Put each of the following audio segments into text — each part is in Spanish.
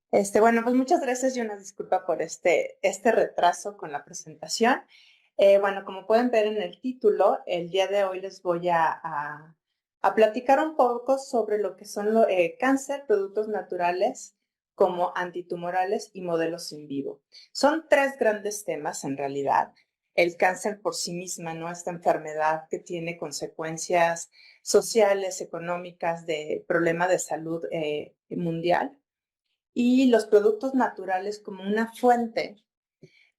Bueno, pues muchas gracias y una disculpa por este retraso con la presentación. Bueno, como pueden ver en el título, el día de hoy les voy a platicar un poco sobre lo que son cáncer, productos naturales como antitumorales y modelos in vivo. Son tres grandes temas en realidad. El cáncer por sí misma, ¿no? Esta enfermedad que tiene consecuencias sociales, económicas, de problema de salud mundial y los productos naturales como una fuente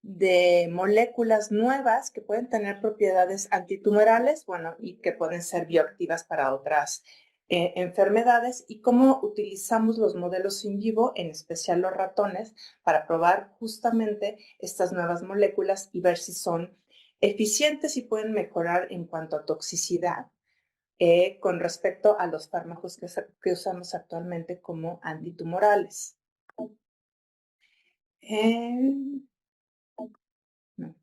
de moléculas nuevas que pueden tener propiedades antitumorales, bueno, y que pueden ser bioactivas para otras enfermedades, y cómo utilizamos los modelos in vivo, en especial los ratones, para probar justamente estas nuevas moléculas y ver si son eficientes y pueden mejorar en cuanto a toxicidad con respecto a los fármacos que usamos actualmente como antitumorales. Eh,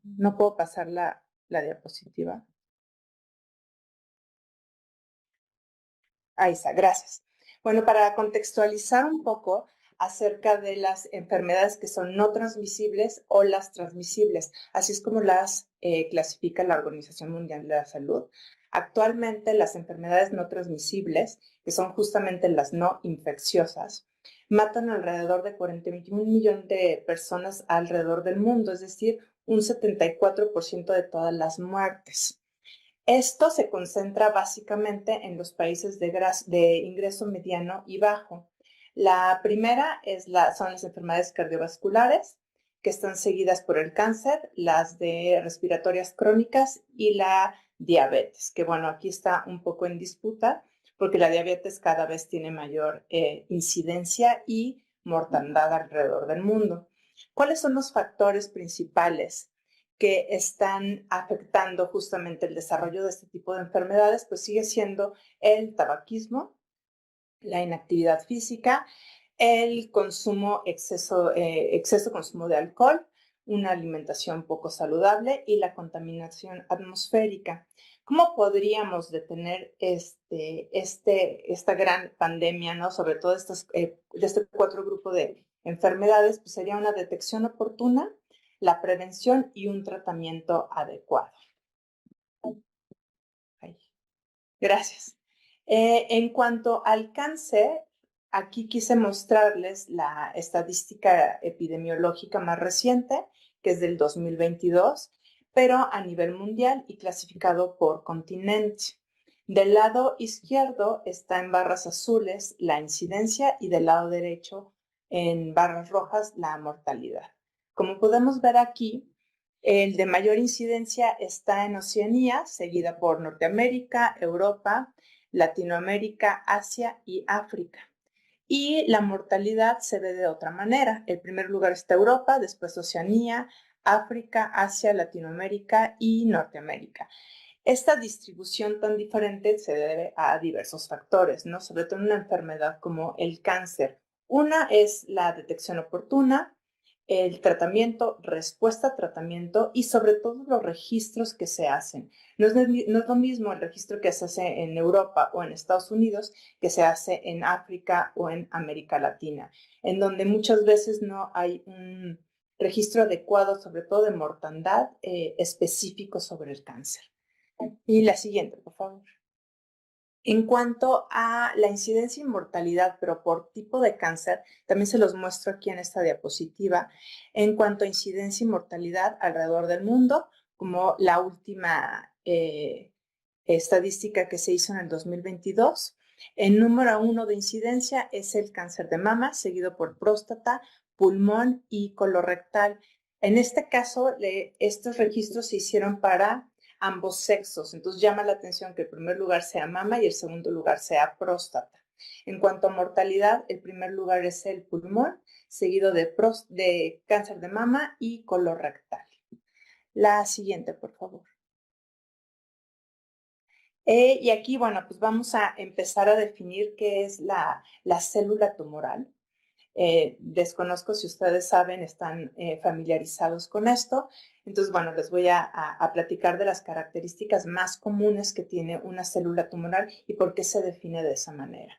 no puedo pasar la diapositiva. Ahí está, gracias. Bueno, para contextualizar un poco acerca de las enfermedades que son no transmisibles o las transmisibles, así es como las clasifica la Organización Mundial de la Salud. Actualmente las enfermedades no transmisibles, que son justamente las no infecciosas, matan alrededor de 41 millones de personas alrededor del mundo, es decir, un 74% de todas las muertes. Esto se concentra básicamente en los países de ingreso mediano y bajo. La primera son las enfermedades cardiovasculares, que están seguidas por el cáncer, las de respiratorias crónicas y la diabetes, que bueno, aquí está un poco en disputa porque la diabetes cada vez tiene mayor incidencia y mortandad alrededor del mundo. ¿Cuáles son los factores principales que están afectando justamente el desarrollo de este tipo de enfermedades? Pues sigue siendo el tabaquismo, la inactividad física, el consumo, exceso consumo de alcohol, una alimentación poco saludable y la contaminación atmosférica. ¿Cómo podríamos detener esta gran pandemia, ¿no? Sobre todo de este cuatro grupos de enfermedades? Pues sería una detección oportuna, la prevención y un tratamiento adecuado. Ahí. Gracias. En cuanto al cáncer, aquí quise mostrarles la estadística epidemiológica más reciente, que es del 2022, pero a nivel mundial y clasificado por continente. Del lado izquierdo está en barras azules la incidencia y del lado derecho en barras rojas la mortalidad. Como podemos ver aquí, el de mayor incidencia está en Oceanía, seguida por Norteamérica, Europa, Latinoamérica, Asia y África. Y la mortalidad se ve de otra manera. El primer lugar está Europa, después Oceanía, África, Asia, Latinoamérica y Norteamérica. Esta distribución tan diferente se debe a diversos factores, ¿no? Sobre todo en una enfermedad como el cáncer. Una es la detección oportuna, el tratamiento, respuesta, tratamiento y sobre todo los registros que se hacen. No es lo mismo el registro que se hace en Europa o en Estados Unidos que se hace en África o en América Latina, en donde muchas veces no hay un registro adecuado, sobre todo de mortandad específico sobre el cáncer. Y la siguiente, por favor. En cuanto a la incidencia y mortalidad, pero por tipo de cáncer, también se los muestro aquí en esta diapositiva. En cuanto a incidencia y mortalidad alrededor del mundo, como la última estadística que se hizo en el 2022, el número 1 de incidencia es el cáncer de mama, seguido por próstata, pulmón y colorectal. En este caso, estos registros se hicieron para ambos sexos. Entonces llama la atención que el primer lugar sea mama y el segundo lugar sea próstata. En cuanto a mortalidad, el primer lugar es el pulmón, seguido de cáncer de mama y colorectal. La siguiente, por favor. Y aquí, bueno, pues vamos a empezar a definir qué es la célula tumoral. Desconozco si ustedes saben, están familiarizados con esto. Entonces, bueno, les voy a platicar de las características más comunes que tiene una célula tumoral y por qué se define de esa manera.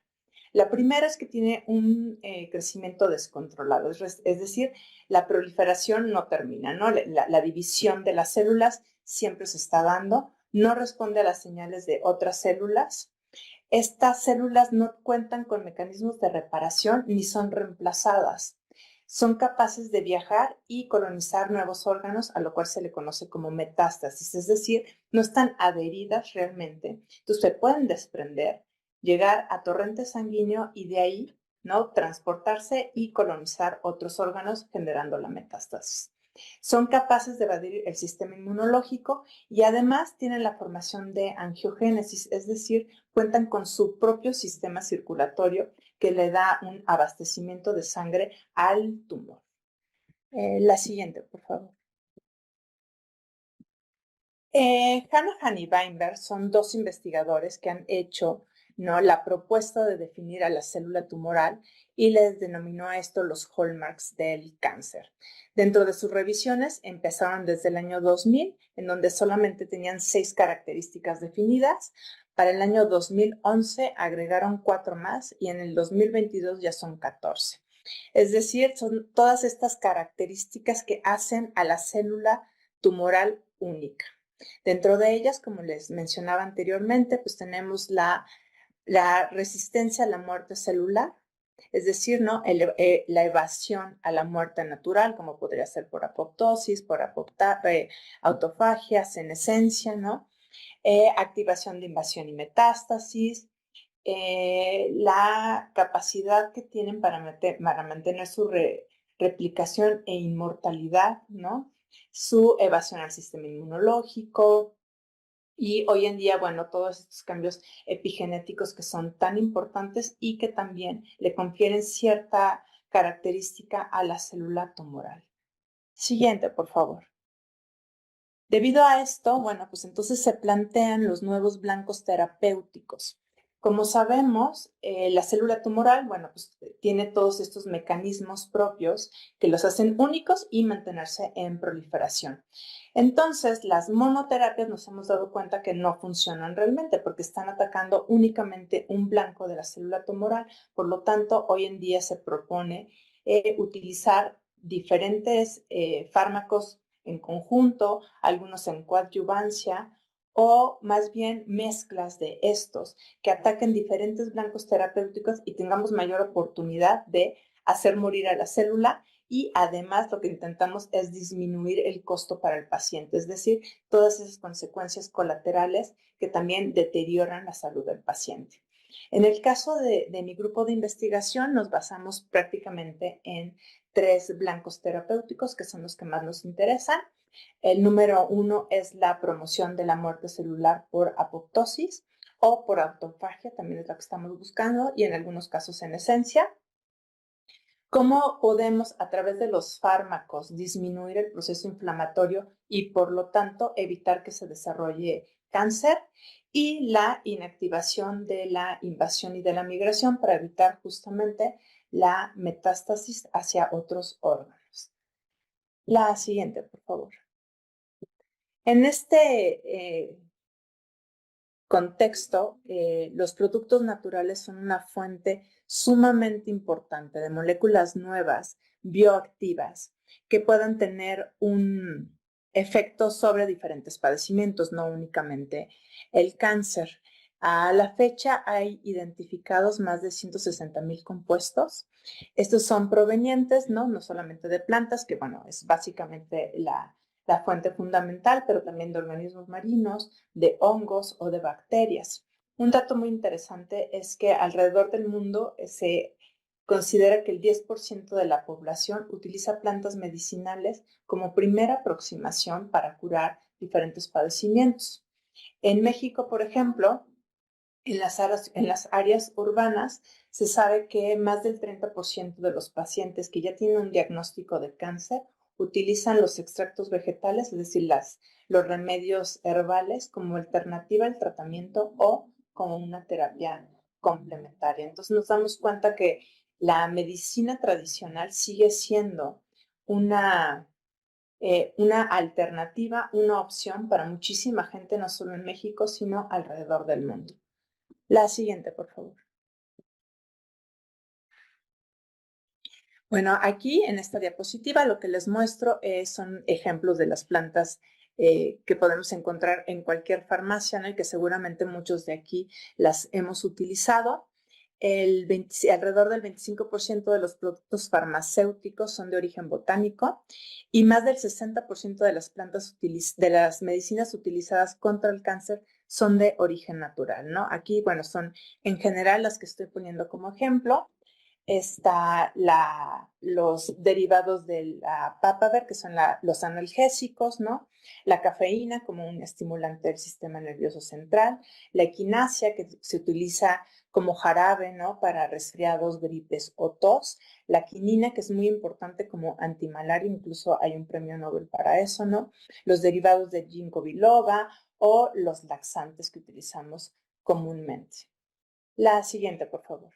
La primera es que tiene un crecimiento descontrolado, es decir, la proliferación no termina, ¿no? La división de las células siempre se está dando, no responde a las señales de otras células. Estas células no cuentan con mecanismos de reparación ni son reemplazadas. Son capaces de viajar y colonizar nuevos órganos, a lo cual se le conoce como metástasis, es decir, no están adheridas realmente. Entonces se pueden desprender, llegar a torrente sanguíneo y de ahí, ¿no?, transportarse y colonizar otros órganos generando la metástasis. Son capaces de evadir el sistema inmunológico y además tienen la formación de angiogénesis, es decir, cuentan con su propio sistema circulatorio que le da un abastecimiento de sangre al tumor. La siguiente, por favor. Hanahan y Weinberg son dos investigadores que han hecho, ¿no?, la propuesta de definir a la célula tumoral y les denominó a esto los hallmarks del cáncer. Dentro de sus revisiones empezaron desde el año 2000, en donde solamente tenían 6 características definidas. Para el año 2011 agregaron 4 más y en el 2022 ya son 14. Es decir, son todas estas características que hacen a la célula tumoral única. Dentro de ellas, como les mencionaba anteriormente, pues tenemos la resistencia a la muerte celular, es decir, ¿no?, la evasión a la muerte natural, como podría ser por apoptosis, por autofagia, senescencia, ¿no? Activación de invasión y metástasis, la capacidad que tienen para mantener su replicación e inmortalidad, ¿no? Su evasión al sistema inmunológico, y hoy en día, bueno, todos estos cambios epigenéticos que son tan importantes y que también le confieren cierta característica a la célula tumoral. Siguiente, por favor. Debido a esto, bueno, pues entonces se plantean los nuevos blancos terapéuticos. Como sabemos, la célula tumoral, bueno, pues tiene todos estos mecanismos propios que los hacen únicos y mantenerse en proliferación. Entonces, las monoterapias nos hemos dado cuenta que no funcionan realmente porque están atacando únicamente un blanco de la célula tumoral. Por lo tanto, hoy en día se propone utilizar diferentes fármacos en conjunto, algunos en coadyuvancia, o más bien mezclas de estos que ataquen diferentes blancos terapéuticos y tengamos mayor oportunidad de hacer morir a la célula y además lo que intentamos es disminuir el costo para el paciente, es decir, todas esas consecuencias colaterales que también deterioran la salud del paciente. En el caso de mi grupo de investigación nos basamos prácticamente en 3 blancos terapéuticos que son los que más nos interesan. El número 1 es la promoción de la muerte celular por apoptosis o por autofagia, también es la que estamos buscando, y en algunos casos en esencia. ¿Cómo podemos a través de los fármacos disminuir el proceso inflamatorio y por lo tanto evitar que se desarrolle cáncer? Y la inactivación de la invasión y de la migración para evitar justamente la metástasis hacia otros órganos. La siguiente, por favor. En este contexto, los productos naturales son una fuente sumamente importante de moléculas nuevas, bioactivas, que puedan tener un efecto sobre diferentes padecimientos, no únicamente el cáncer. A la fecha hay identificados más de 160,000 compuestos. Estos son provenientes, no solamente de plantas, que bueno, es básicamente la fuente fundamental, pero también de organismos marinos, de hongos o de bacterias. Un dato muy interesante es que alrededor del mundo se considera que el 10% de la población utiliza plantas medicinales como primera aproximación para curar diferentes padecimientos. En México, por ejemplo, en las áreas urbanas se sabe que más del 30% de los pacientes que ya tienen un diagnóstico de cáncer utilizan los extractos vegetales, es decir, los remedios herbales como alternativa al tratamiento o como una terapia complementaria. Entonces nos damos cuenta que la medicina tradicional sigue siendo una alternativa, una opción para muchísima gente, no solo en México, sino alrededor del mundo. La siguiente, por favor. Bueno, aquí en esta diapositiva lo que les muestro son ejemplos de las plantas que podemos encontrar en cualquier farmacia, ¿no? Y que seguramente muchos de aquí las hemos utilizado. Alrededor del 25% de los productos farmacéuticos son de origen botánico y más del 60% de las plantas de las medicinas utilizadas contra el cáncer son de origen natural, ¿no? Aquí, bueno, son en general las que estoy poniendo como ejemplo. Está los derivados de la papaver, que son los analgésicos, ¿no? La cafeína como un estimulante del sistema nervioso central, la equinacia, que se utiliza como jarabe, ¿no? Para resfriados, gripes o tos, la quinina, que es muy importante como antimalaria, incluso hay un premio Nobel para eso, ¿no? Los derivados de ginkgo biloba o los laxantes que utilizamos comúnmente. La siguiente, por favor.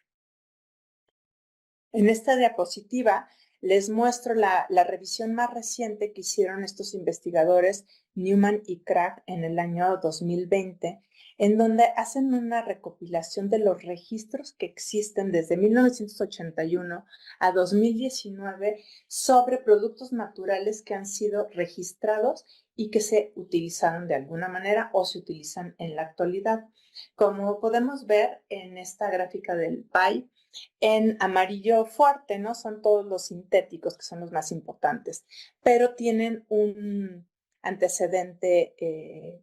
En esta diapositiva les muestro la revisión más reciente que hicieron estos investigadores Newman y Craig en el año 2020, en donde hacen una recopilación de los registros que existen desde 1981 a 2019 sobre productos naturales que han sido registrados y que se utilizaron de alguna manera o se utilizan en la actualidad. Como podemos ver en esta gráfica del PAI, en amarillo fuerte, ¿no? Son todos los sintéticos, que son los más importantes, pero tienen un antecedente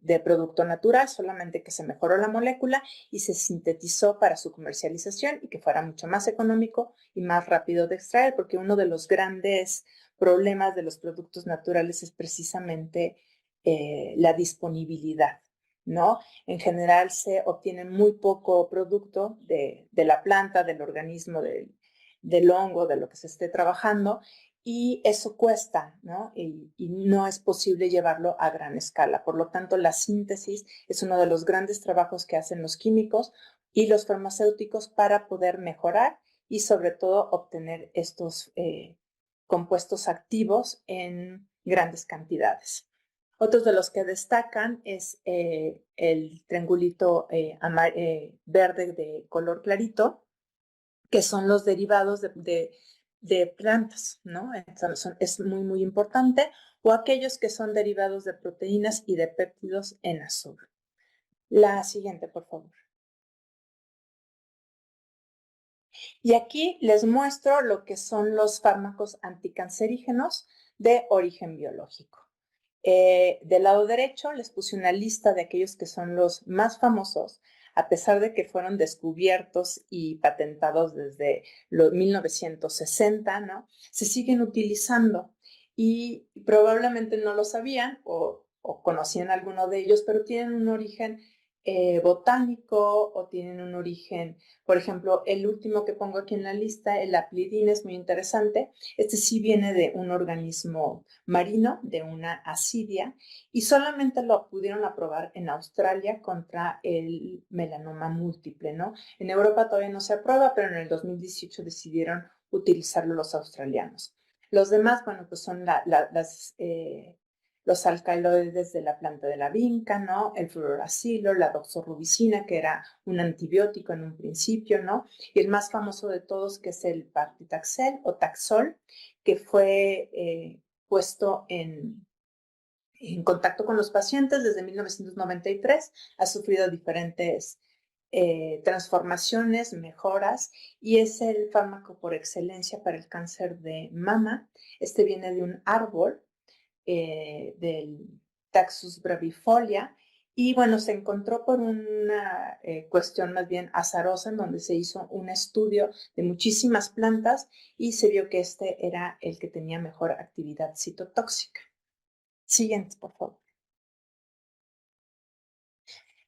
de producto natural, solamente que se mejoró la molécula y se sintetizó para su comercialización y que fuera mucho más económico y más rápido de extraer, porque uno de los grandes problemas de los productos naturales es precisamente la disponibilidad, ¿no? En general se obtiene muy poco producto de la planta, del organismo, del hongo, de lo que se esté trabajando, y eso cuesta, ¿no? Y no es posible llevarlo a gran escala. Por lo tanto, la síntesis es uno de los grandes trabajos que hacen los químicos y los farmacéuticos para poder mejorar y sobre todo obtener estos compuestos activos en grandes cantidades. Otros de los que destacan es el triangulito verde de color clarito, que son los derivados de plantas, ¿no? Entonces, es muy, muy importante, o aquellos que son derivados de proteínas y de péptidos en azul. La siguiente, por favor. Y aquí les muestro lo que son los fármacos anticancerígenos de origen biológico. Del lado derecho les puse una lista de aquellos que son los más famosos, a pesar de que fueron descubiertos y patentados desde los 1960, ¿no? Se siguen utilizando y probablemente no lo sabían o conocían alguno de ellos, pero tienen un origen botánico o tienen un origen, por ejemplo, el último que pongo aquí en la lista, el aplidina, es muy interesante. Este sí viene de un organismo marino, de una asidia, y solamente lo pudieron aprobar en Australia contra el melanoma múltiple, ¿no? En Europa todavía no se aprueba, pero en el 2018 decidieron utilizarlo los australianos. Los demás, bueno, pues son los alcaloides de la planta de la vinca, ¿no? El fluoracilo, la doxorubicina, que era un antibiótico en un principio, ¿no? Y el más famoso de todos, que es el paclitaxel o Taxol, que fue puesto en contacto con los pacientes desde 1993, ha sufrido diferentes transformaciones, mejoras, y es el fármaco por excelencia para el cáncer de mama. Este viene de un árbol del Taxus brevifolia, y bueno, se encontró por una cuestión más bien azarosa, en donde se hizo un estudio de muchísimas plantas y se vio que este era el que tenía mejor actividad citotóxica. Siguiente, por favor.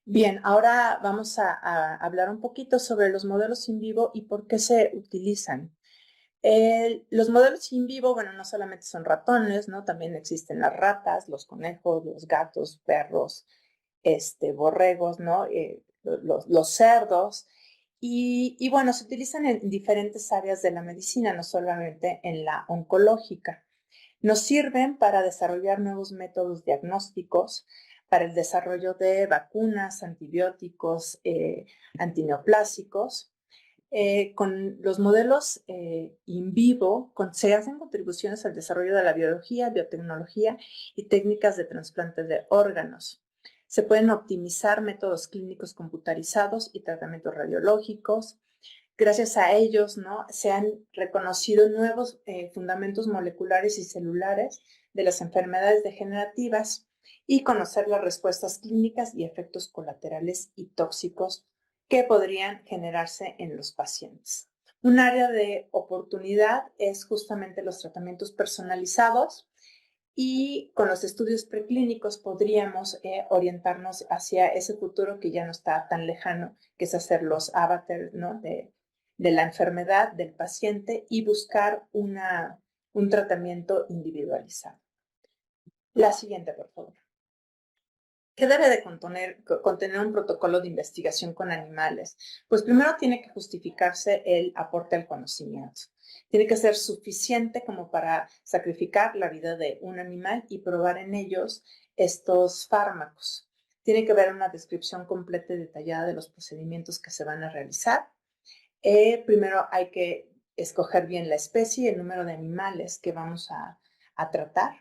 Bien, ahora vamos a hablar un poquito sobre los modelos in vivo y por qué se utilizan. Los modelos in vivo, bueno, no solamente son ratones, ¿no? También existen las ratas, los conejos, los gatos, perros, borregos, ¿no? Los cerdos. Y bueno, se utilizan en diferentes áreas de la medicina, no solamente en la oncológica. Nos sirven para desarrollar nuevos métodos diagnósticos, para el desarrollo de vacunas, antibióticos, antineoplásicos, Con los modelos in vivo se hacen contribuciones al desarrollo de la biología, biotecnología y técnicas de trasplante de órganos. Se pueden optimizar métodos clínicos computarizados y tratamientos radiológicos. Gracias a ellos, ¿no?, se han reconocido nuevos fundamentos moleculares y celulares de las enfermedades degenerativas y conocer las respuestas clínicas y efectos colaterales y tóxicos que podrían generarse en los pacientes. Un área de oportunidad es justamente los tratamientos personalizados y con los estudios preclínicos podríamos orientarnos hacia ese futuro que ya no está tan lejano, que es hacer los avatars, ¿no?, de la enfermedad del paciente y buscar un tratamiento individualizado. La siguiente, por favor. ¿Qué debe de contener un protocolo de investigación con animales? Pues primero tiene que justificarse el aporte al conocimiento. Tiene que ser suficiente como para sacrificar la vida de un animal y probar en ellos estos fármacos. Tiene que haber una descripción completa y detallada de los procedimientos que se van a realizar. Primero hay que escoger bien la especie y el número de animales que vamos a tratar.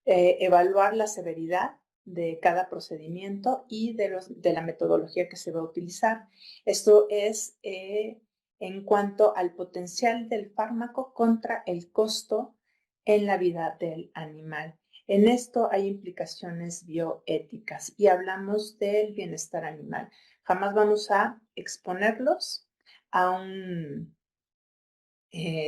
Evaluar la severidad de cada procedimiento y de la metodología que se va a utilizar. Esto es en cuanto al potencial del fármaco contra el costo en la vida del animal. En esto hay implicaciones bioéticas y hablamos del bienestar animal. Jamás vamos a exponerlos a un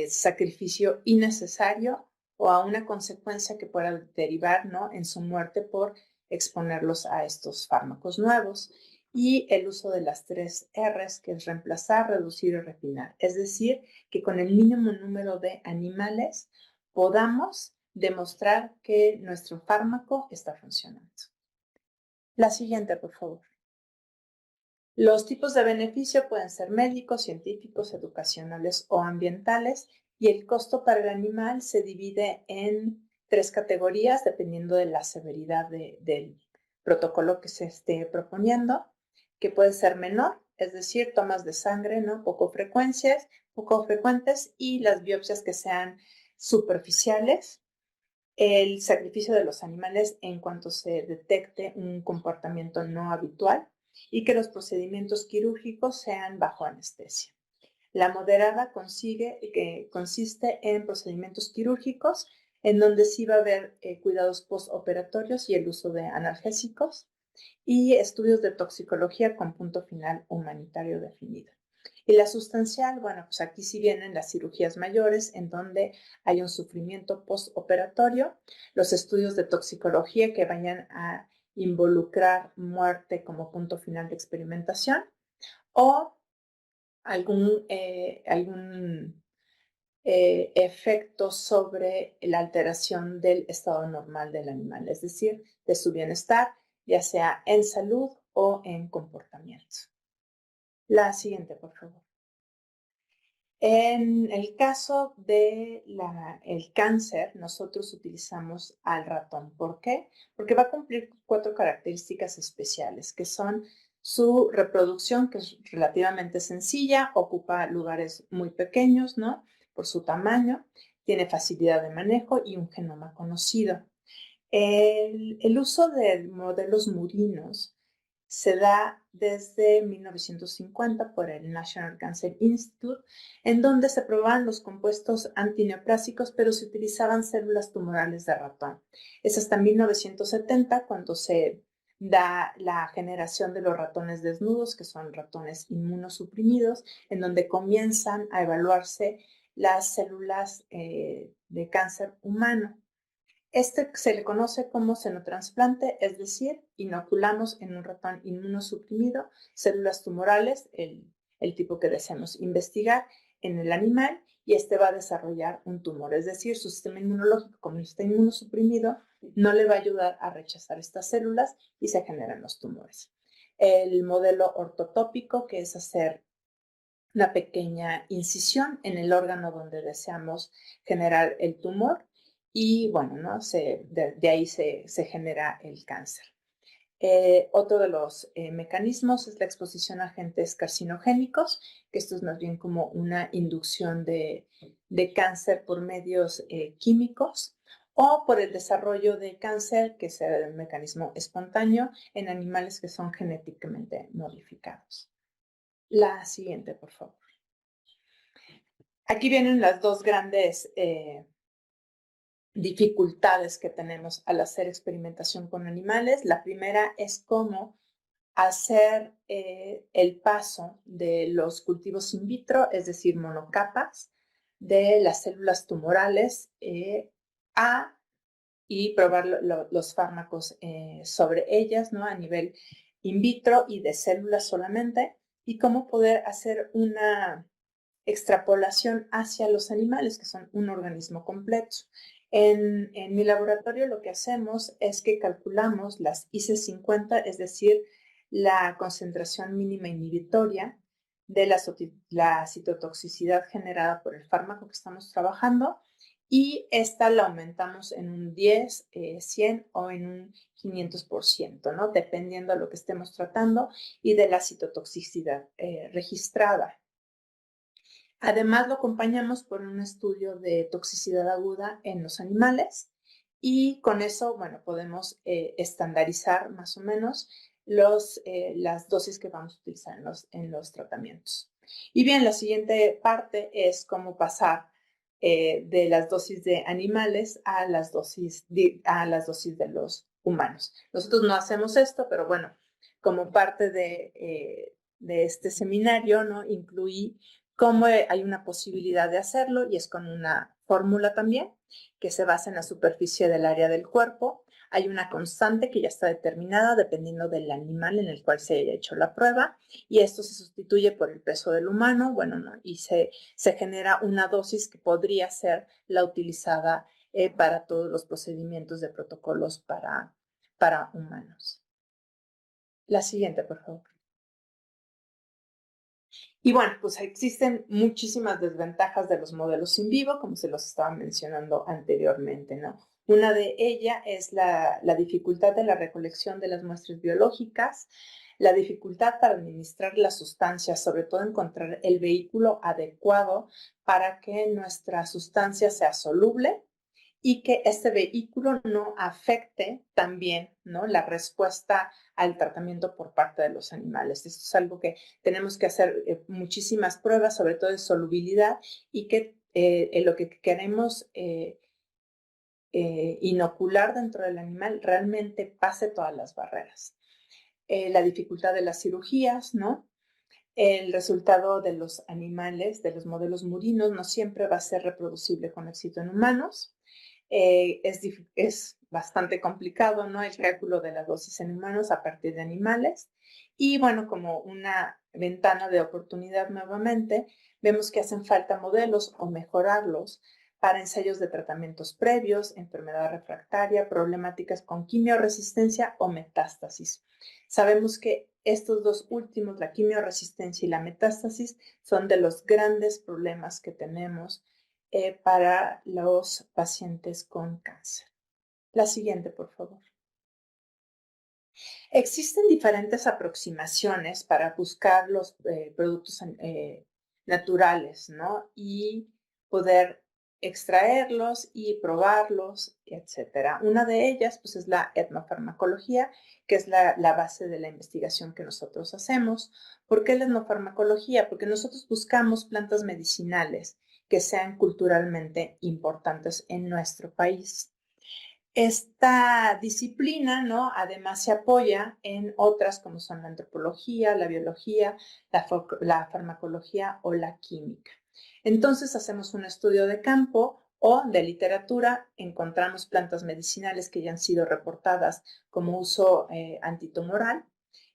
sacrificio innecesario o a una consecuencia que pueda derivar, ¿no?, en su muerte por exponerlos a estos fármacos nuevos. Y el uso de las 3 R's, que es reemplazar, reducir y refinar. Es decir, que con el mínimo número de animales podamos demostrar que nuestro fármaco está funcionando. La siguiente, por favor. Los tipos de beneficio pueden ser médicos, científicos, educacionales o ambientales, y el costo para el animal se divide en 3 categorías dependiendo de la severidad del protocolo que se esté proponiendo, que puede ser menor, es decir, tomas de sangre, ¿no?, poco frecuentes, y las biopsias que sean superficiales. El sacrificio de los animales en cuanto se detecte un comportamiento no habitual y que los procedimientos quirúrgicos sean bajo anestesia. La moderada consiste en procedimientos quirúrgicos en donde sí va a haber cuidados postoperatorios y el uso de analgésicos y estudios de toxicología con punto final humanitario definido. Y la sustancial, bueno, pues aquí sí vienen las cirugías mayores en donde hay un sufrimiento postoperatorio, los estudios de toxicología que vayan a involucrar muerte como punto final de experimentación o algún efecto sobre la alteración del estado normal del animal, es decir, de su bienestar, ya sea en salud o en comportamiento. La siguiente, por favor. En el caso del cáncer, nosotros utilizamos al ratón. ¿Por qué? Porque va a cumplir 4 características especiales, que son su reproducción, que es relativamente sencilla, ocupa lugares muy pequeños, ¿no?, por su tamaño, tiene facilidad de manejo y un genoma conocido. El uso de modelos murinos se da desde 1950 por el National Cancer Institute, en donde se probaban los compuestos antineoplásicos, pero se utilizaban células tumorales de ratón. Es hasta 1970 cuando se da la generación de los ratones desnudos, que son ratones inmunosuprimidos, en donde comienzan a evaluarse las células de cáncer humano. Este se le conoce como xenotrasplante, es decir, inoculamos en un ratón inmunosuprimido células tumorales, el tipo que deseamos investigar en el animal, y este va a desarrollar un tumor. Es decir, su sistema inmunológico, como está inmunosuprimido, no le va a ayudar a rechazar estas células y se generan los tumores. El modelo ortotópico, que es hacer una pequeña incisión en el órgano donde deseamos generar el tumor, y bueno, ¿no?, de ahí se genera el cáncer. Otro de los mecanismos es la exposición a agentes carcinogénicos, que esto es más bien como una inducción de cáncer por medios químicos, o por el desarrollo de cáncer, que es el mecanismo espontáneo, en animales que son genéticamente modificados. La siguiente, por favor. Aquí vienen las dos grandes dificultades que tenemos al hacer experimentación con animales. La primera es cómo hacer el paso de los cultivos in vitro, es decir, monocapas, de las células tumorales y probar los fármacos sobre ellas, ¿no? A nivel in vitro y de células solamente, y cómo poder hacer una extrapolación hacia los animales, que son un organismo completo. En mi laboratorio lo que hacemos es que calculamos las IC50, es decir, la concentración mínima inhibitoria de la citotoxicidad generada por el fármaco que estamos trabajando, y esta la aumentamos en un 10, 100 o en un 500%, ¿no? Dependiendo de lo que estemos tratando y de la citotoxicidad registrada. Además, lo acompañamos por un estudio de toxicidad aguda en los animales, y con eso, bueno, podemos estandarizar más o menos las dosis que vamos a utilizar en los tratamientos. Y bien, la siguiente parte es cómo pasar de las dosis de animales a las dosis de los humanos. Nosotros no hacemos esto, pero bueno, como parte de este seminario, ¿no? Incluí cómo hay una posibilidad de hacerlo, y es con una fórmula también que se basa en la superficie del área del cuerpo. Hay una constante que ya está determinada dependiendo del animal en el cual se haya hecho la prueba, y esto se sustituye por el peso del humano, bueno, ¿no? Y se genera una dosis que podría ser la utilizada para todos los procedimientos de protocolos para humanos. La siguiente, por favor. Y bueno, pues existen muchísimas desventajas de los modelos in vivo, como se los estaba mencionando anteriormente, ¿no? Una de ellas es la dificultad de la recolección de las muestras biológicas, la dificultad para administrar las sustancias, sobre todo encontrar el vehículo adecuado para que nuestra sustancia sea soluble y que este vehículo no afecte también, ¿no?, la respuesta al tratamiento por parte de los animales. Esto es algo que tenemos que hacer muchísimas pruebas, sobre todo de solubilidad, y que lo que queremos inocular dentro del animal realmente pase todas las barreras. La dificultad de las cirugías, ¿no? El resultado de los animales, de los modelos murinos, no siempre va a ser reproducible con éxito en humanos. Es bastante complicado, ¿no?, el cálculo de la dosis en humanos a partir de animales. Y bueno, como una ventana de oportunidad nuevamente, vemos que hacen falta modelos o mejorarlos para ensayos de tratamientos previos, enfermedad refractaria, problemáticas con quimioresistencia o metástasis. Sabemos que estos dos últimos, la quimioresistencia y la metástasis, son de los grandes problemas que tenemos para los pacientes con cáncer. La siguiente, por favor. Existen diferentes aproximaciones para buscar los productos naturales, ¿no? Y poder extraerlos y probarlos, etcétera. Una de ellas, pues, es la etnofarmacología, que es la base de la investigación que nosotros hacemos. ¿Por qué la etnofarmacología? Porque nosotros buscamos plantas medicinales que sean culturalmente importantes en nuestro país. Esta disciplina, ¿no?, además se apoya en otras como son la antropología, la biología, la farmacología o la química. Entonces hacemos un estudio de campo o de literatura, encontramos plantas medicinales que ya han sido reportadas como uso antitumoral,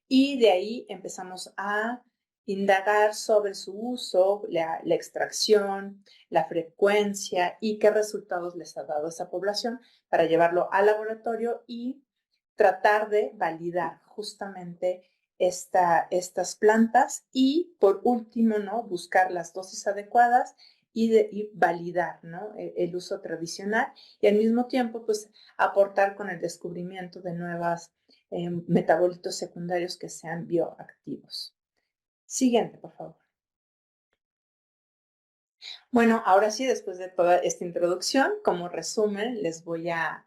y de ahí empezamos a indagar sobre su uso, la extracción, la frecuencia y qué resultados les ha dado a esa población, para llevarlo al laboratorio y tratar de validar justamente estas plantas, y por último, ¿no?, buscar las dosis adecuadas y validar, ¿no?, el uso tradicional, y al mismo tiempo, pues, aportar con el descubrimiento de nuevas metabolitos secundarios que sean bioactivos. Siguiente, por favor. Bueno, ahora sí, después de toda esta introducción, como resumen, les voy a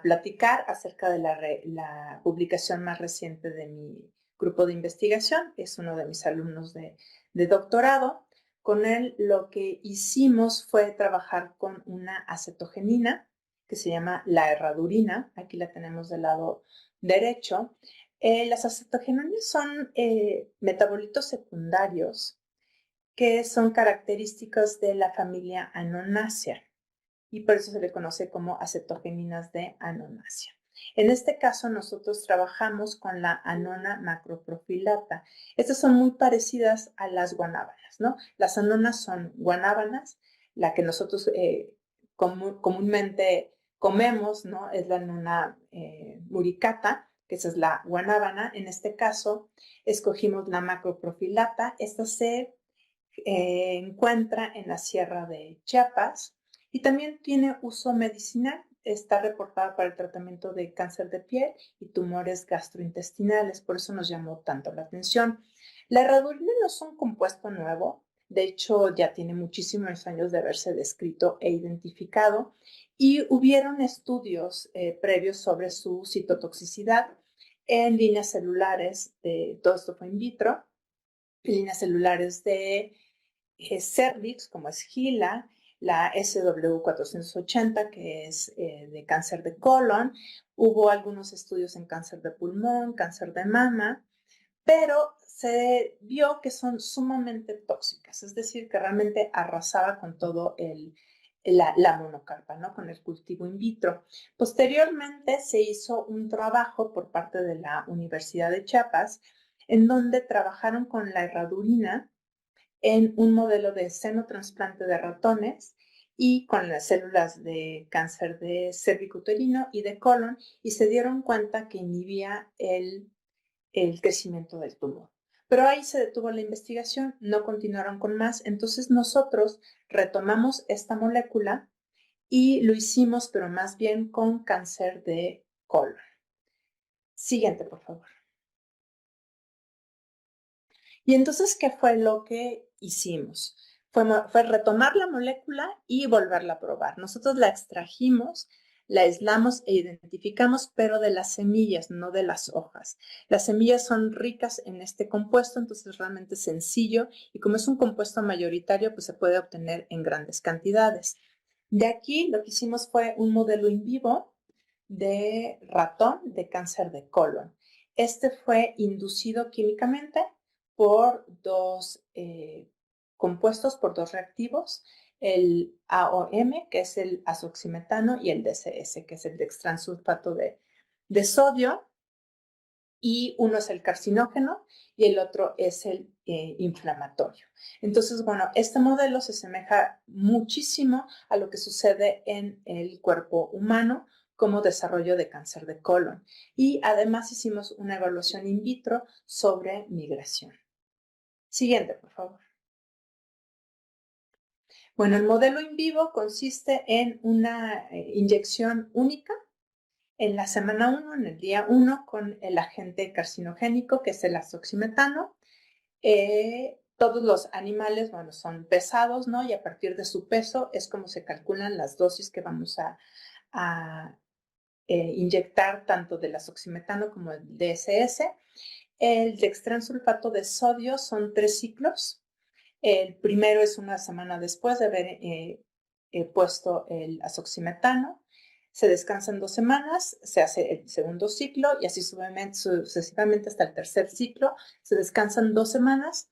platicar acerca de la publicación más reciente de mi grupo de investigación. Es uno de mis alumnos de doctorado. Con él lo que hicimos fue trabajar con una acetogenina que se llama la herradurina. Aquí la tenemos del lado derecho. Las acetogeninas son metabolitos secundarios que son característicos de la familia Anonaceae y por eso se le conoce como acetogeninas de Anonaceae. En este caso, nosotros trabajamos con la Anona macroprofilata. Estas son muy parecidas a las guanábanas, ¿no? Las anonas son guanábanas, la que nosotros comúnmente comemos, ¿no? Es la Anona muricata, que esa es la guanábana. En este caso, escogimos la macroprofilata. Esta se encuentra en la Sierra de Chiapas y también tiene uso medicinal. Está reportada para el tratamiento de cáncer de piel y tumores gastrointestinales, por eso nos llamó tanto la atención. La herradurina no es un compuesto nuevo, de hecho ya tiene muchísimos años de haberse descrito e identificado y hubieron estudios previos sobre su citotoxicidad en líneas celulares, todo esto fue in vitro, líneas celulares de cervix, como es GILA, la SW480, que es de cáncer de colon. Hubo algunos estudios en cáncer de pulmón, cáncer de mama, pero se vio que son sumamente tóxicas, es decir, que realmente arrasaba con todo la monocarpa, ¿no? Con el cultivo in vitro. Posteriormente se hizo un trabajo por parte de la Universidad de Chiapas, en donde trabajaron con la herradurina en un modelo de senotrasplante de ratones y con las células de cáncer de cervicuterino y de colon, y se dieron cuenta que inhibía el crecimiento del tumor. Pero ahí se detuvo la investigación, no continuaron con más, entonces nosotros retomamos esta molécula y lo hicimos, pero más bien con cáncer de colon. Siguiente, por favor. Y entonces, ¿qué fue lo que hicimos? Fue retomar la molécula y volverla a probar. Nosotros la extrajimos, la aislamos e identificamos, pero de las semillas, no de las hojas. Las semillas son ricas en este compuesto, entonces es realmente sencillo y como es un compuesto mayoritario, pues se puede obtener en grandes cantidades. De aquí lo que hicimos fue un modelo in vivo de ratón de cáncer de colon. Este fue inducido químicamente por dos compuestos, por dos reactivos, el AOM, que es el azoximetano, y el DCS, que es el dextransulfato de sodio, y uno es el carcinógeno y el otro es el inflamatorio. Entonces, bueno, este modelo se asemeja muchísimo a lo que sucede en el cuerpo humano como desarrollo de cáncer de colon. Y además hicimos una evaluación in vitro sobre migración. Siguiente, por favor. Bueno, el modelo in vivo consiste en una inyección única en la semana 1, en el día 1, con el agente carcinogénico, que es el azoximetano. Todos los animales, bueno, son pesados, ¿no? Y a partir de su peso es como se calculan las dosis que vamos a inyectar tanto del azoximetano como el DSS. El dextransulfato de sodio son 3 ciclos. El primero es una semana después de haber puesto el azoximetano. Se descansan 2 semanas, se hace el segundo ciclo y así sucesivamente hasta el tercer ciclo. Se descansan 2 semanas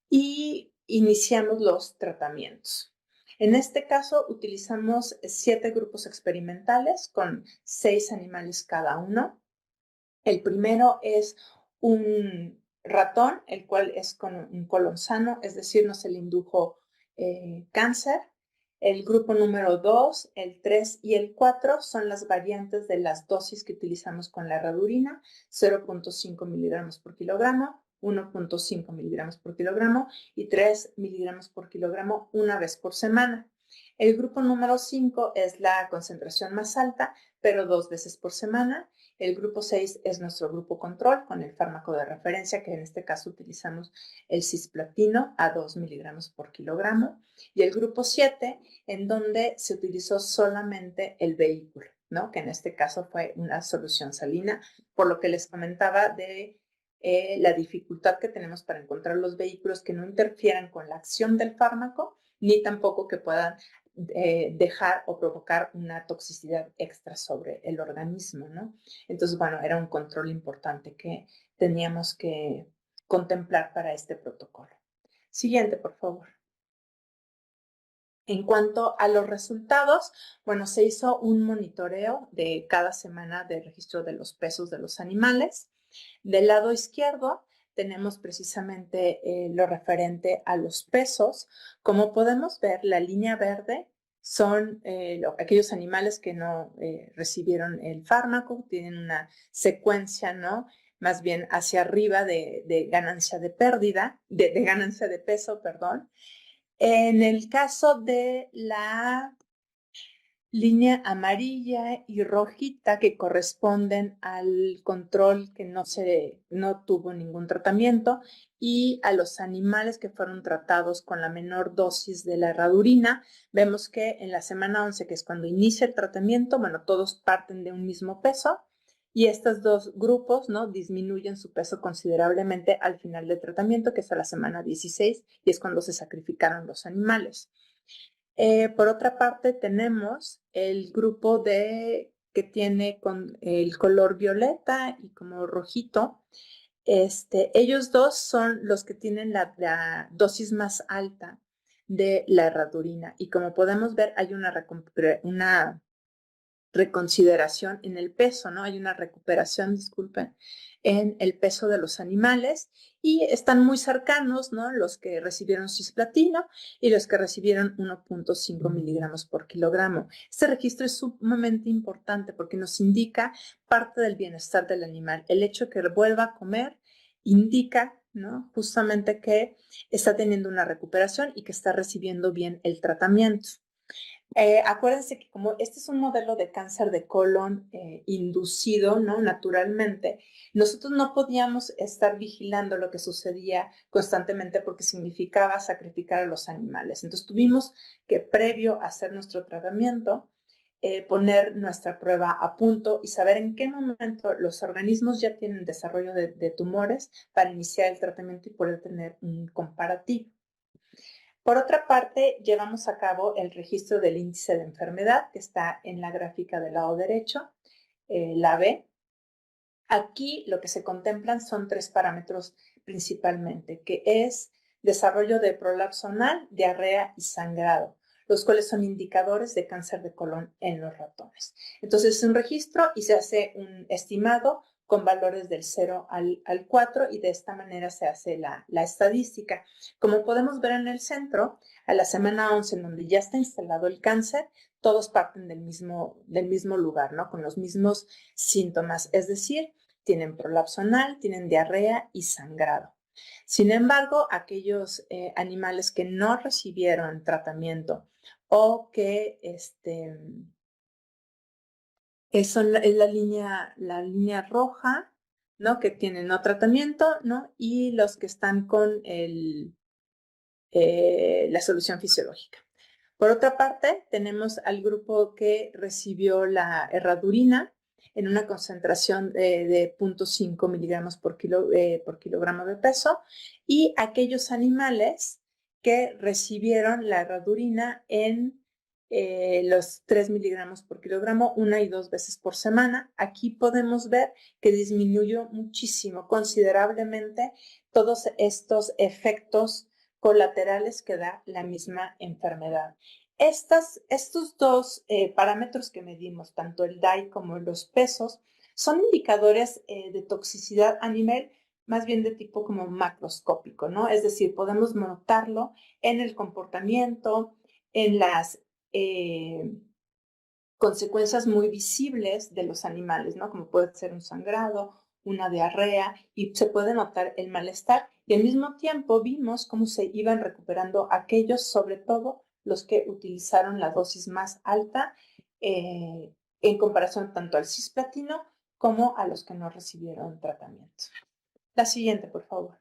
y iniciamos los tratamientos. En este caso utilizamos 7 grupos experimentales con 6 animales cada uno. El primero es un ratón, el cual es con un colon sano, es decir, no se le indujo cáncer. El grupo número 2, el 3 y el 4 son las variantes de las dosis que utilizamos con la herradurina, 0.5 miligramos por kilogramo, 1.5 miligramos por kilogramo y 3 miligramos por kilogramo una vez por semana. El grupo número 5 es la concentración más alta, pero 2 veces por semana. El grupo 6 es nuestro grupo control con el fármaco de referencia, que en este caso utilizamos el cisplatino a 2 miligramos por kilogramo. Y el grupo 7, en donde se utilizó solamente el vehículo, ¿no? Que en este caso fue una solución salina, por lo que les comentaba de la dificultad que tenemos para encontrar los vehículos que no interfieran con la acción del fármaco, ni tampoco que puedan dejar o provocar una toxicidad extra sobre el organismo, ¿no? Entonces, bueno, era un control importante que teníamos que contemplar para este protocolo. Siguiente, por favor. En cuanto a los resultados, bueno, se hizo un monitoreo de cada semana de registro de los pesos de los animales. Del lado izquierdo tenemos precisamente lo referente a los pesos. Como podemos ver, la línea verde son aquellos animales que no recibieron el fármaco, tienen una secuencia, ¿no? Más bien hacia arriba de ganancia de pérdida, de ganancia de peso, perdón. En el caso de la línea amarilla y rojita que corresponden al control que no tuvo ningún tratamiento y a los animales que fueron tratados con la menor dosis de la herradurina, vemos que en la semana 11, que es cuando inicia el tratamiento, bueno, todos parten de un mismo peso y estos dos grupos, ¿no? Disminuyen su peso considerablemente al final del tratamiento, que es a la semana 16 y es cuando se sacrificaron los animales. Por otra parte, tenemos el grupo que tiene con el color violeta y como rojito. Ellos dos son los que tienen la dosis más alta de la herradurina. Y como podemos ver, hay una reconsideración en el peso, ¿no? Hay una recuperación, disculpen, en el peso de los animales y están muy cercanos, ¿no? Los que recibieron cisplatino y los que recibieron 1.5 miligramos por kilogramo. Este registro es sumamente importante porque nos indica parte del bienestar del animal. El hecho de que vuelva a comer indica, ¿no? Justamente que está teniendo una recuperación y que está recibiendo bien el tratamiento. Acuérdense que como este es un modelo de cáncer de colon inducido, ¿no? Naturalmente, nosotros no podíamos estar vigilando lo que sucedía constantemente porque significaba sacrificar a los animales. Entonces tuvimos que, previo a hacer nuestro tratamiento, poner nuestra prueba a punto y saber en qué momento los organismos ya tienen desarrollo de tumores para iniciar el tratamiento y poder tener un comparativo. Por otra parte, llevamos a cabo el registro del índice de enfermedad, que está en la gráfica del lado derecho, la B. Aquí lo que se contemplan son 3 parámetros principalmente, que es desarrollo de prolapso anal, diarrea y sangrado, los cuales son indicadores de cáncer de colon en los ratones. Entonces, es un registro y se hace un estimado con valores del 0 al 4 y de esta manera se hace la estadística. Como podemos ver en el centro, a la semana 11, en donde ya está instalado el cáncer, todos parten del mismo lugar, ¿no? Con los mismos síntomas, es decir, tienen prolapso anal, tienen diarrea y sangrado. Sin embargo, aquellos animales que no recibieron tratamiento o que es la línea roja, ¿no? Que tienen no tratamiento, ¿no? Y los que están con la solución fisiológica. Por otra parte, tenemos al grupo que recibió la herradurina en una concentración de 0.5 miligramos por kilogramo de peso y aquellos animales que recibieron la herradurina en los 3 miligramos por kilogramo 1 y 2 veces por semana. Aquí podemos ver que disminuyó muchísimo, considerablemente, todos estos efectos colaterales que da la misma enfermedad. Estos dos parámetros que medimos, tanto el DAI como los pesos, son indicadores de toxicidad a nivel más bien de tipo como macroscópico, ¿no? Es decir, podemos notarlo en el comportamiento, en las consecuencias muy visibles de los animales, ¿no? Como puede ser un sangrado, una diarrea, y se puede notar el malestar. Y al mismo tiempo vimos cómo se iban recuperando aquellos, sobre todo los que utilizaron la dosis más alta en comparación tanto al cisplatino como a los que no recibieron tratamiento. La siguiente, por favor.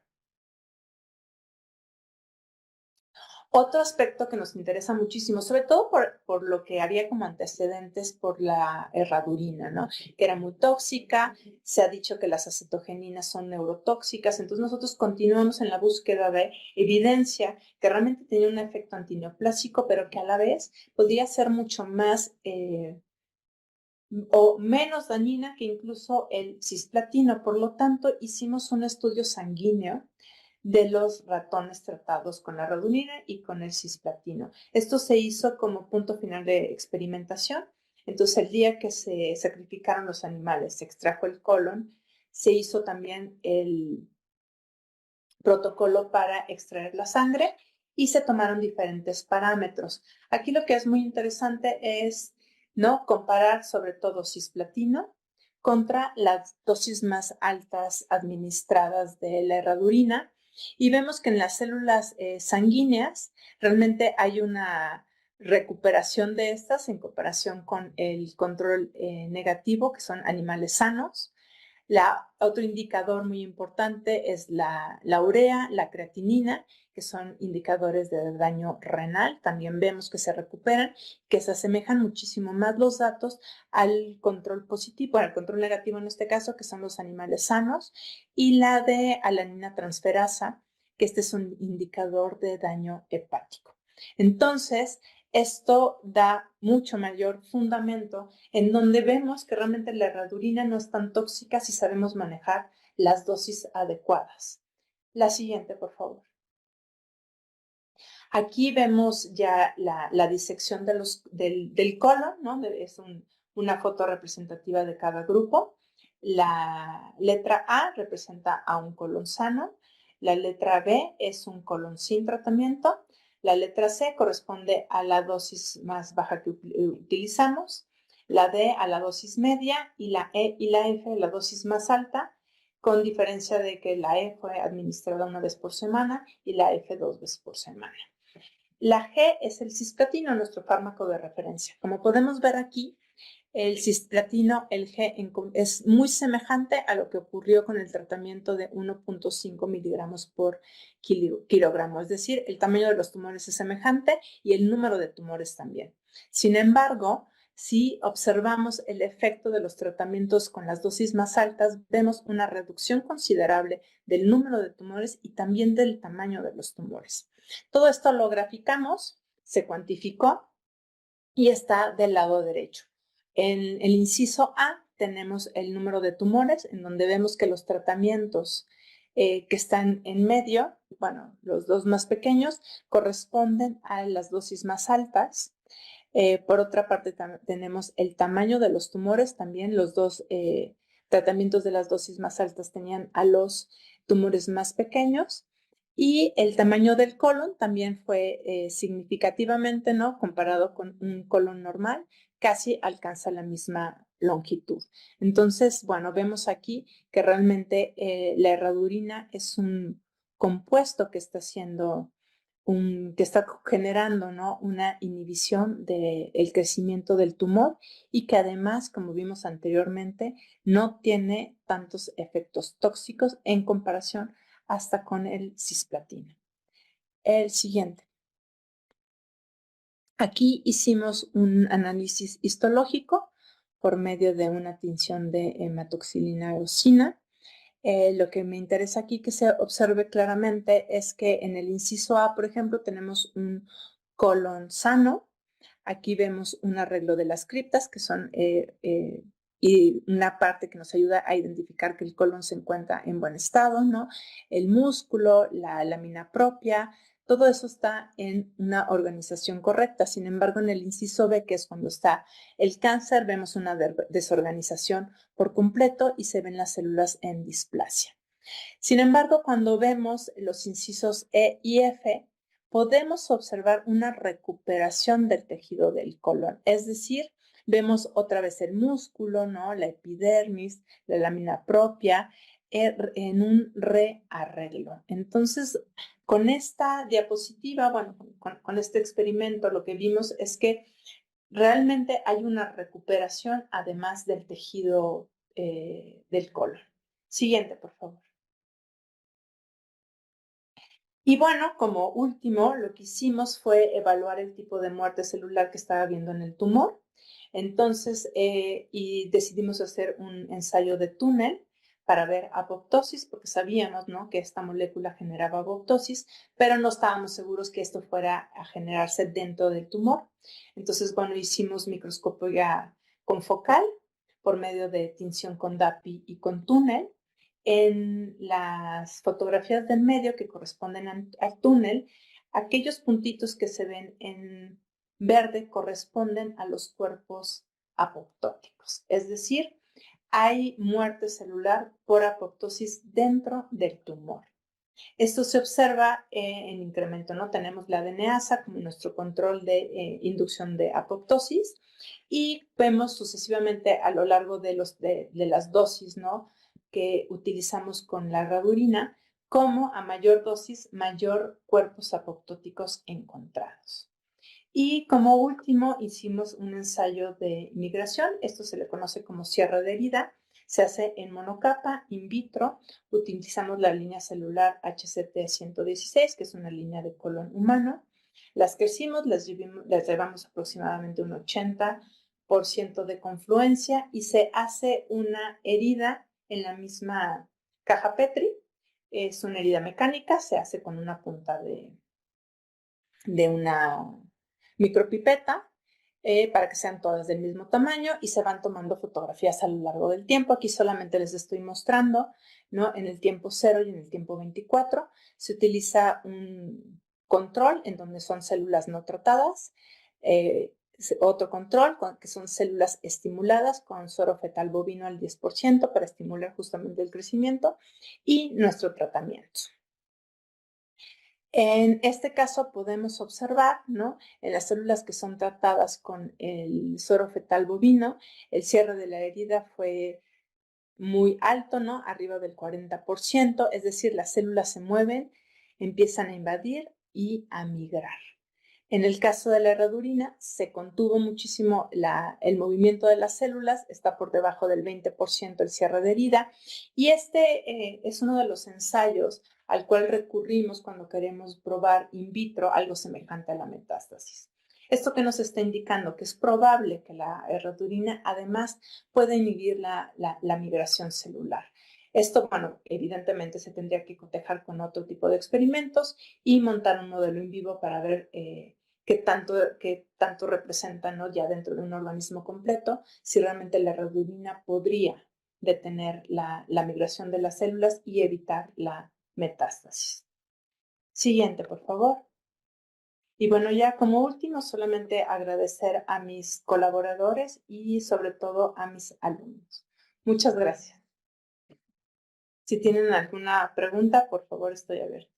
Otro aspecto que nos interesa muchísimo, sobre todo por lo que había como antecedentes por la herradurina, ¿no? Que era muy tóxica, se ha dicho que las acetogeninas son neurotóxicas, entonces nosotros continuamos en la búsqueda de evidencia que realmente tenía un efecto antineoplásico, pero que a la vez podía ser mucho más o menos dañina que incluso el cisplatino. Por lo tanto, hicimos un estudio sanguíneo de los ratones tratados con la herradurina y con el cisplatino. Esto se hizo como punto final de experimentación. Entonces, el día que se sacrificaron los animales, se extrajo el colon, se hizo también el protocolo para extraer la sangre y se tomaron diferentes parámetros. Aquí lo que es muy interesante es, ¿no?, comparar sobre todo cisplatino contra las dosis más altas administradas de la herradurina y vemos que en las células sanguíneas realmente hay una recuperación de estas en comparación con el control negativo, que son animales sanos. Otro indicador muy importante es la urea, la creatinina, que son indicadores de daño renal. También vemos que se recuperan, que se asemejan muchísimo más los datos al control positivo, al control negativo en este caso, que son los animales sanos, y la de alanina transferasa, que este es un indicador de daño hepático. Entonces, esto da mucho mayor fundamento en donde vemos que realmente la herradurina no es tan tóxica si sabemos manejar las dosis adecuadas. La siguiente, por favor. Aquí vemos ya la disección del colon, ¿no? Es una foto representativa de cada grupo. La letra A representa a un colon sano, la letra B es un colon sin tratamiento, la letra C corresponde a la dosis más baja que utilizamos, la D a la dosis media y la E y la F a la dosis más alta, con diferencia de que la E fue administrada una vez por semana y la F 2 veces por semana. La G es el cisplatino, nuestro fármaco de referencia. Como podemos ver aquí, el cisplatino, el G, es muy semejante a lo que ocurrió con el tratamiento de 1.5 miligramos por kilogramo. Es decir, el tamaño de los tumores es semejante y el número de tumores también. Sin embargo, si observamos el efecto de los tratamientos con las dosis más altas, vemos una reducción considerable del número de tumores y también del tamaño de los tumores. Todo esto lo graficamos, se cuantificó y está del lado derecho. En el inciso A tenemos el número de tumores, en donde vemos que los tratamientos que están en medio, bueno, los dos más pequeños, corresponden a las dosis más altas. Por otra parte, tenemos el tamaño de los tumores, también los dos tratamientos de las dosis más altas tenían a los tumores más pequeños. Y el tamaño del colon también fue significativamente, ¿no?, comparado con un colon normal, casi alcanza la misma longitud. Entonces, bueno, vemos aquí que realmente la herradurina es un compuesto que está que está generando, ¿no?, una inhibición del crecimiento del tumor y que además, como vimos anteriormente, no tiene tantos efectos tóxicos en comparación hasta con el cisplatino. El siguiente. Aquí hicimos un análisis histológico por medio de una tinción de hematoxilina eosina. Lo que me interesa aquí que se observe claramente es que en el inciso A, por ejemplo, tenemos un colon sano. Aquí vemos un arreglo de las criptas, que son y una parte que nos ayuda a identificar que el colon se encuentra en buen estado, ¿no? El músculo, la lámina propia, todo eso está en una organización correcta. Sin embargo, en el inciso B, que es cuando está el cáncer, vemos una desorganización por completo y se ven las células en displasia. Sin embargo, cuando vemos los incisos E y F, podemos observar una recuperación del tejido del colon, es decir, vemos otra vez el músculo, ¿no?, la epidermis, la lámina propia, en un rearreglo. Entonces, con esta diapositiva, bueno, con este experimento, lo que vimos es que realmente hay una recuperación además del tejido del colon. Siguiente, por favor. Y bueno, como último, lo que hicimos fue evaluar el tipo de muerte celular que estaba habiendo en el tumor. Entonces, y decidimos hacer un ensayo de túnel para ver apoptosis, porque sabíamos, ¿no?, que esta molécula generaba apoptosis, pero no estábamos seguros que esto fuera a generarse dentro del tumor. Entonces, bueno, hicimos microscopía confocal por medio de tinción con DAPI y con túnel. En las fotografías del medio que corresponden al túnel, aquellos puntitos que se ven en verde corresponden a los cuerpos apoptóticos, es decir, hay muerte celular por apoptosis dentro del tumor. Esto se observa en incremento, ¿no? Tenemos la DNasa como nuestro control de inducción de apoptosis y vemos sucesivamente a lo largo de las dosis, ¿no?, que utilizamos con la erradurina, como a mayor dosis, mayor cuerpos apoptóticos encontrados. Y como último, hicimos un ensayo de migración. Esto se le conoce como cierre de herida. Se hace en monocapa, in vitro. Utilizamos la línea celular HCT116, que es una línea de colon humano. Las crecimos, las llevamos aproximadamente un 80% de confluencia y se hace una herida en la misma caja Petri. Es una herida mecánica, se hace con una punta de una micropipeta para que sean todas del mismo tamaño y se van tomando fotografías a lo largo del tiempo. Aquí solamente les estoy mostrando, ¿no?, en el tiempo 0 y en el tiempo 24. Se utiliza un control en donde son células no tratadas, otro control que son células estimuladas con suero fetal bovino al 10% para estimular justamente el crecimiento y nuestro tratamiento. En este caso podemos observar, ¿no?, en las células que son tratadas con el suero fetal bovino, el cierre de la herida fue muy alto, ¿no?, arriba del 40%, es decir, las células se mueven, empiezan a invadir y a migrar. En el caso de la herradurina, se contuvo muchísimo el movimiento de las células, está por debajo del 20% el cierre de herida, y este es uno de los ensayos al cual recurrimos cuando queremos probar in vitro algo semejante a la metástasis. Esto que nos está indicando que es probable que la herradurina además pueda inhibir la migración celular. Esto, bueno, evidentemente se tendría que cotejar con otro tipo de experimentos y montar un modelo in vivo para ver qué tanto representa, ¿no?, ya dentro de un organismo completo, si realmente la herradurina podría detener la migración de las células y evitar la metástasis. Siguiente, por favor. Y bueno, ya como último, solamente agradecer a mis colaboradores y sobre todo a mis alumnos. Muchas gracias. Si tienen alguna pregunta, por favor, estoy abierta.